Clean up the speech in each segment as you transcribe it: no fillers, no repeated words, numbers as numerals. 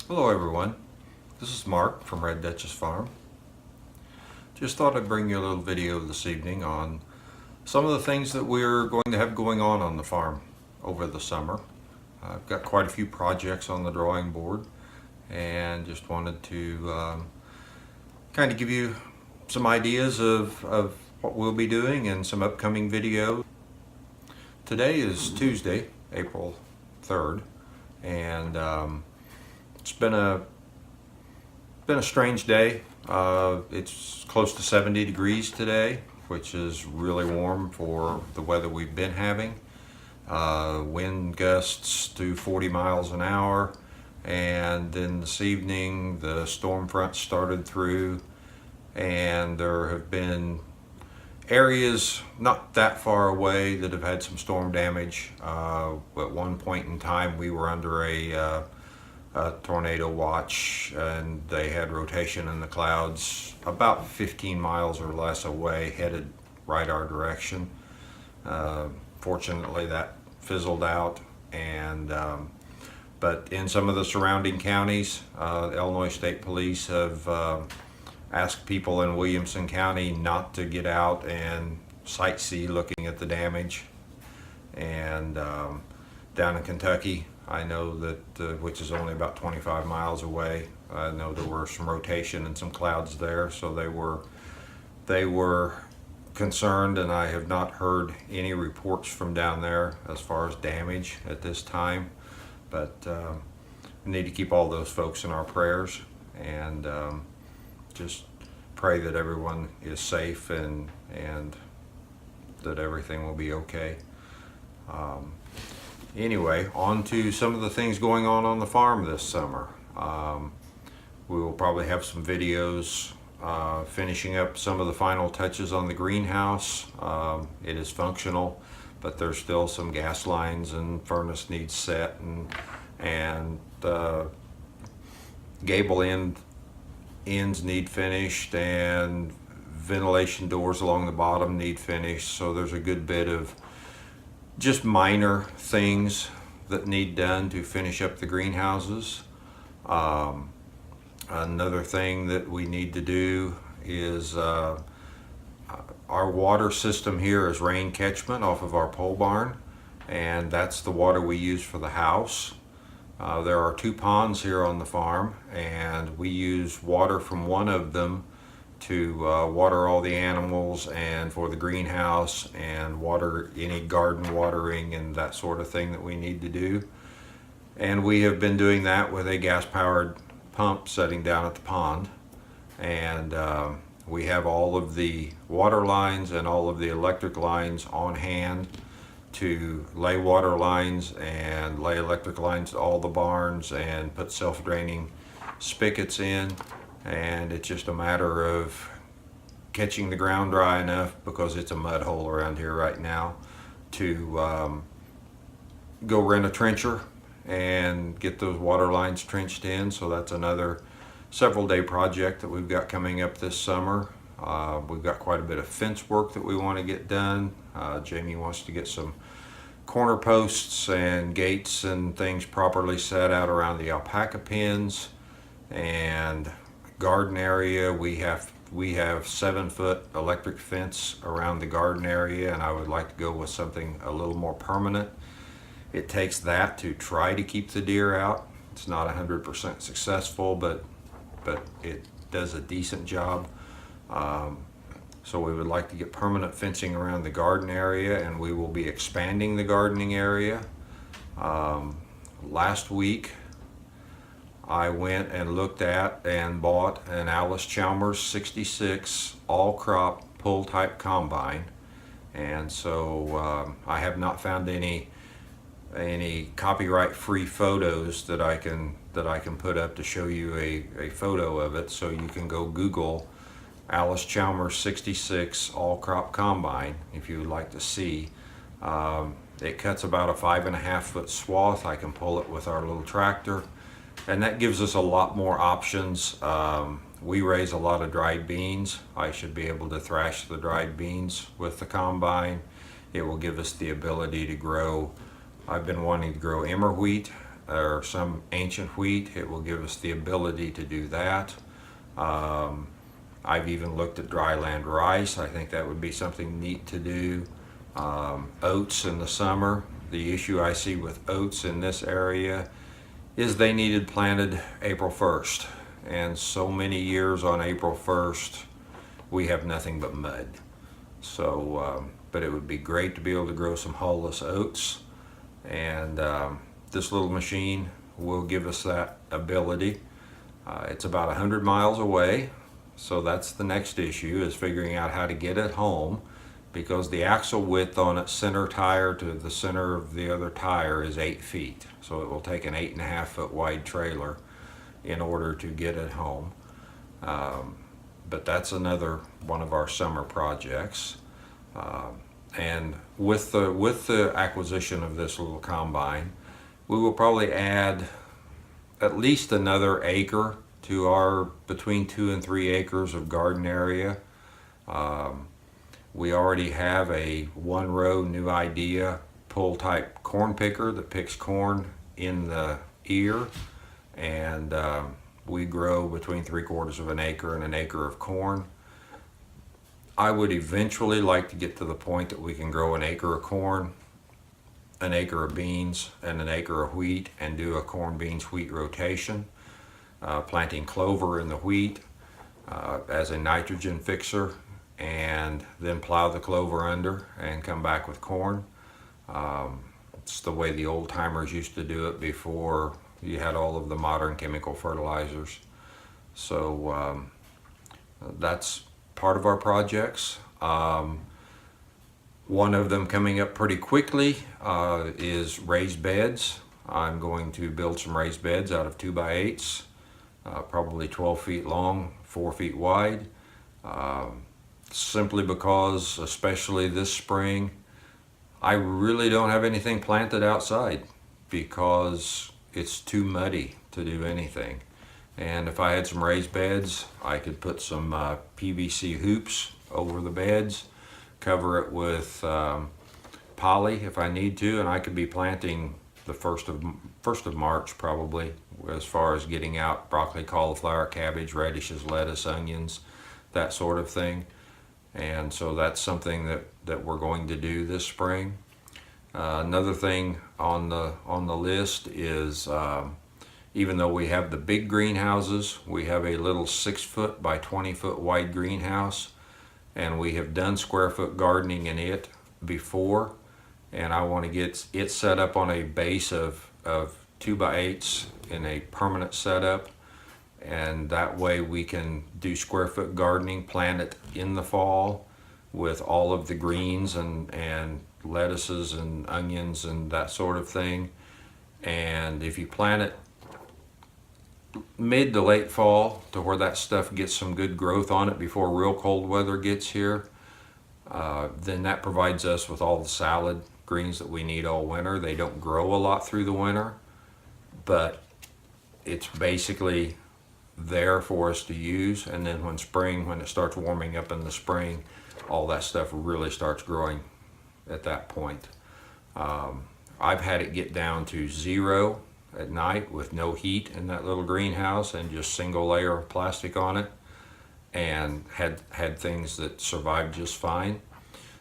Hello everyone, this is Mark from Red Duchess Farm. Just thought I'd bring you a little video this evening on some of the things that we're going to have going on the farm over the summer. I've got quite a few projects on the drawing board and just wanted to kind of give you some ideas of what we'll be doing and some upcoming videos. Today is Tuesday, April 3rd, and it's been a strange day. It's close to 70 degrees today, which is really warm for the weather we've been having. Wind gusts to 40 miles an hour, and then this evening the storm front started through, and there have been areas not that far away that have had some storm damage. At one point in time we were under a tornado watch, and they had rotation in the clouds about 15 miles or less away, headed right our direction. Fortunately that fizzled out, and but in some of the surrounding counties, the Illinois State Police have asked people in Williamson County not to get out and sightsee looking at the damage. And down in Kentucky, I know that, which is only about 25 miles away, I know there were some rotation and some clouds there, so they were concerned, and I have not heard any reports from down there as far as damage at this time. But we need to keep all those folks in our prayers, and just pray that everyone is safe and that everything will be okay. Anyway, on to some of the things going on the farm this summer. We will probably have some videos finishing up some of the final touches on the greenhouse. It is functional, but there's still some gas lines and furnace needs set, and gable ends need finished, and ventilation doors along the bottom need finished. So there's a good bit of just minor things that need done to finish up the greenhouses. Another thing that we need to do is our water system here is rain catchment off of our pole barn, and that's the water we use for the house. There are 2 ponds here on the farm, and we use water from one of them to water all the animals and for the greenhouse, and water any garden watering and that sort of thing that we need to do. And we have been doing that with a gas-powered pump setting down at the pond, and we have all of the water lines and all of the electric lines on hand to lay water lines and lay electric lines to all the barns and put self-draining spigots in. And it's just a matter of catching the ground dry enough, because it's a mud hole around here right now, to go rent a trencher and get those water lines trenched in. So that's another several day project that we've got coming up this summer. We've got quite a bit of fence work that we want to get done. Jamie wants to get some corner posts and gates and things properly set out around the alpaca pens. And garden area, we have 7-foot electric fence around the garden area, and I would like to go with something a little more permanent. It takes that to try to keep the deer out. It's not 100% successful, but it does a decent job. So we would like to get permanent fencing around the garden area, and we will be expanding the gardening area. Last week I went and looked at and bought an Allis-Chalmers 66 all-crop pull-type combine, and so I have not found any copyright-free photos that I can put up to show you a photo of it. So you can go Google Allis-Chalmers 66 all-crop combine if you would like to see. It cuts about a 5.5-foot swath. I can pull it with our little tractor, and that gives us a lot more options. We raise a lot of dried beans. I should be able to thrash the dried beans with the combine. It will give us the ability to grow. I've been wanting to grow emmer wheat or some ancient wheat, it will give us the ability to do that. I've even looked at dryland rice. I think that would be something neat to do. Oats in the summer. The issue I see with oats in this area is they needed planted April 1st. And so many years on April 1st, we have nothing but mud. So, but it would be great to be able to grow some hulless oats. And this little machine will give us that ability. It's about 100 miles away. So that's the next issue, is figuring out how to get it home, because the axle width on its center tire to the center of the other tire is 8 feet. So it will take an 8.5 foot wide trailer in order to get it home. But that's another one of our summer projects. And with the acquisition of this little combine, we will probably add at least another acre to our between 2 and 3 acres of garden area. We already have a 1-row New Idea pull type corn picker that picks corn in the ear, and we grow between 3/4 of an acre and an acre of corn. I would eventually like to get to the point that we can grow an acre of corn, an acre of beans, and an acre of wheat, and do a corn, beans, wheat rotation, planting clover in the wheat as a nitrogen fixer, and then plow the clover under and come back with corn. It's the way the old timers used to do it before you had all of the modern chemical fertilizers. So that's part of our projects. One of them coming up pretty quickly is raised beds. I'm going to build some raised beds out of 2x8s, probably 12 feet long, 4 feet wide, simply because, especially this spring, I really don't have anything planted outside because it's too muddy to do anything. And if I had some raised beds, I could put some PVC hoops over the beds, cover it with poly if I need to, and I could be planting the first of March probably, as far as getting out broccoli, cauliflower, cabbage, radishes, lettuce, onions, that sort of thing. And so that's something that we're going to do this spring. Another thing on the list is, even though we have the big greenhouses, we have a little 6 foot by 20 foot wide greenhouse, and we have done square foot gardening in it before, and I want to get it set up on a base of 2x8s in a permanent setup, and that way we can do square foot gardening, plant it in the fall with all of the greens and lettuces and onions and that sort of thing. And if you plant it mid to late fall to where that stuff gets some good growth on it before real cold weather gets here, then that provides us with all the salad greens that we need all winter. They don't grow a lot through the winter, but it's basically there for us to use. And then when it starts warming up in the spring, all that stuff really starts growing at that point. I've had it get down to 0 at night with no heat in that little greenhouse and just single layer of plastic on it, and had things that survived just fine.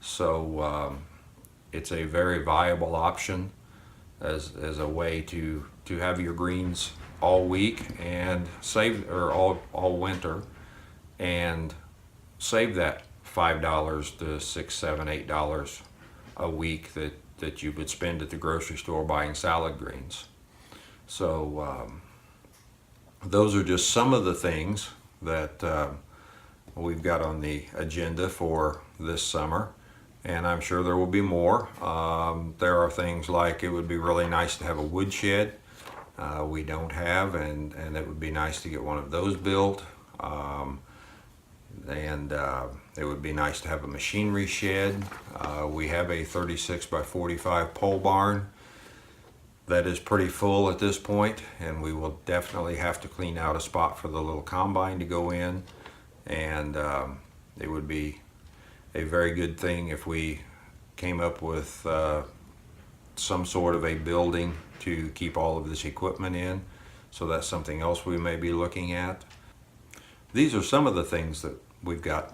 So it's a very viable option as a way to have your greens all week and save, or all winter, and save that $5 to $6, $7, $8 a week that you would spend at the grocery store buying salad greens. So those are just some of the things that we've got on the agenda for this summer, and I'm sure there will be more. There are things like it would be really nice to have a woodshed. We don't have, and it would be nice to get one of those built. And it would be nice to have a machinery shed. We have a 36 by 45 pole barn that is pretty full at this point, and we will definitely have to clean out a spot for the little combine to go in. And it would be a very good thing if we came up with some sort of a building to keep all of this equipment in. So that's something else we may be looking at. These are some of the things that we've got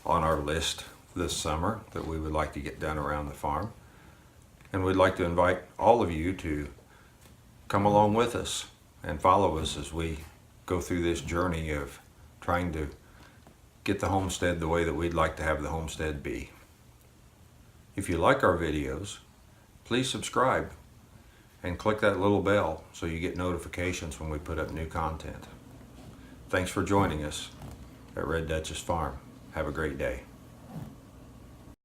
on our list this summer that we would like to get done around the farm. And we'd like to invite all of you to come along with us and follow us as we go through this journey of trying to get the homestead the way that we'd like to have the homestead be. If you like our videos, please subscribe and click that little bell so you get notifications when we put up new content. Thanks for joining us at Red Duchess Farm. Have a great day.